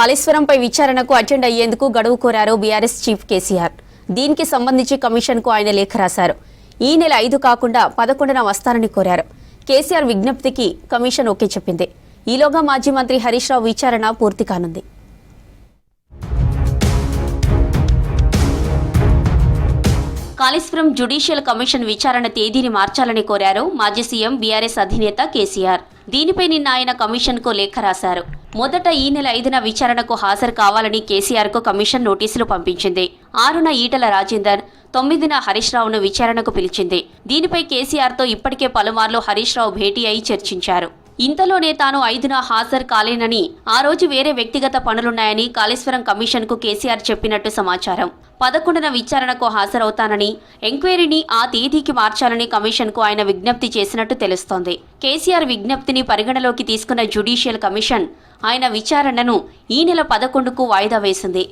కాళేశ్వరంపై విచారణకు అటెండ్ అయ్యేందుకు గడువు కోరారు బీఆర్ఎస్ చీఫ్ కేసీఆర్. దీనికి సంబంధించి కమిషన్కు ఆయన లేఖ రాశారు. ఈ నెల 5 కాకుండా 11న వస్తారని కోరారు. కేసీఆర్ విజ్ఞప్తికి కమిషన్ ఓకే చెప్పింది. ఈలోగా మాజీ మంత్రి హరీష్ రావు విచారణ పూర్తి కానుంది. కాళేశ్వరం జ్యుడిషియల్ కమిషన్ విచారణ తేదీని మార్చాలని కోరారు మాజీ సీఎం బీఆర్ఎస్ అధినేత కేసీఆర్. దీనిపై నిన్న ఆయన కమిషన్కు లేఖ రాశారు. మొదట ఈ నెల 5న విచారణకు హాజరు కావాలని కేసీఆర్కు కమిషన్ నోటీసులు పంపించింది. 6న ఈటల రాజేందర్, 9న హరీష్ రావును విచారణకు పిలిచింది. దీనిపై కేసీఆర్తో ఇప్పటికే పలుమార్లు హరీష్ రావు భేటీ అయి చర్చించారు. ఇంతలోనే తాను 5న హాజరు కాలేనని, ఆ రోజు వేరే వ్యక్తిగత పనులున్నాయని కాళేశ్వరం కమిషన్కు కేసీఆర్ చెప్పినట్టు సమాచారం. 11న విచారణకు హాజరవుతానని, ఎంక్వైరీని ఆ తేదీకి మార్చాలని కమిషన్కు ఆయన విజ్ఞప్తి చేసినట్టు తెలుస్తోంది. కేసీఆర్ విజ్ఞప్తిని పరిగణలోకి తీసుకున్న జ్యుడిషియల్ కమిషన్ ఆయన విచారణను ఈ నెల 11కు వాయిదా వేసింది.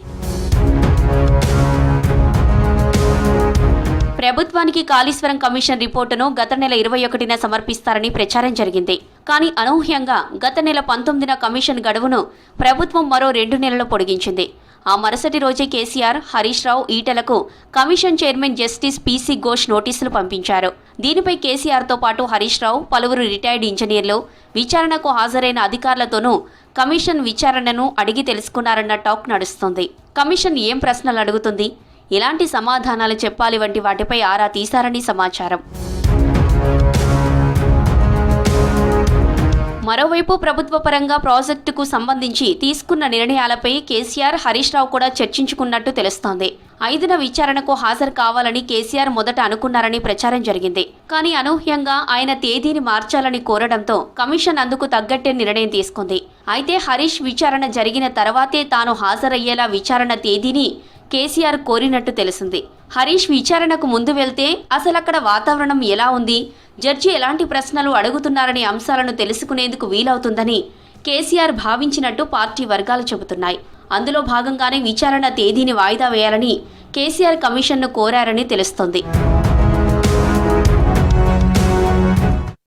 ప్రభుత్వానికి కాళేశ్వరం కమిషన్ రిపోర్టును గత నెల 21న సమర్పిస్తారని ప్రచారం జరిగింది. కానీ అనూహ్యంగా గత నెల 19న కమిషన్ గడువును ప్రభుత్వం మరో 2 నెలలు పొడిగించింది. ఆ మరుసటి రోజే కేసీఆర్, హరీష్ రావు, ఈటలకు commission chairman justice PC Ghosh నోటీసులు పంపించారు. దీనిపై కేసీఆర్తో పాటు హరీష్ రావు, పలువురు రిటైర్డ్ ఇంజనీర్లు, విచారణకు హాజరైన అధికారులతోనూ కమిషన్ విచారణను అడిగి తెలుసుకున్నారన్న టాక్ నడుస్తోంది. కమిషన్ ఏం ప్రశ్నలు అడుగుతుంది, ఎలాంటి సమాధానాలు చెప్పాలి వంటి వాటిపై ఆరా తీశారని సమాచారం. మరోవైపు ప్రభుత్వ పరంగా ప్రాజెక్టుకు సంబంధించి తీసుకున్న నిర్ణయాలపై కేసీఆర్, హరీష్ రావు కూడా చర్చించుకున్నట్టు తెలుస్తోంది. 5న విచారణకు హాజరు కావాలని కేసీఆర్ మొదట అనుకున్నారని ప్రచారం జరిగింది. కానీ అనూహ్యంగా ఆయన తేదీని మార్చాలని కోరడంతో కమిషన్ అందుకు తగ్గట్టే నిర్ణయం తీసుకుంది. అయితే హరీష్ విచారణ జరిగిన తర్వాతే తాను హాజరయ్యేలా విచారణ తేదీని కేసీఆర్ కోరినట్టు తెలిసింది. హరీష్ విచారణకు ముందు వెళ్తే అసలక్కడ వాతావరణం ఎలా ఉంది, జడ్జి ఎలాంటి ప్రశ్నలు అడుగుతున్నారనే అంశాలను తెలుసుకునేందుకు వీలవుతుందని కేసీఆర్ భావించినట్టు పార్టీ వర్గాలు చెబుతున్నాయి. అందులో భాగంగానే విచారణ తేదీని వాయిదా వేయాలని కేసీఆర్ కమిషన్ను కోరారని తెలుస్తోంది.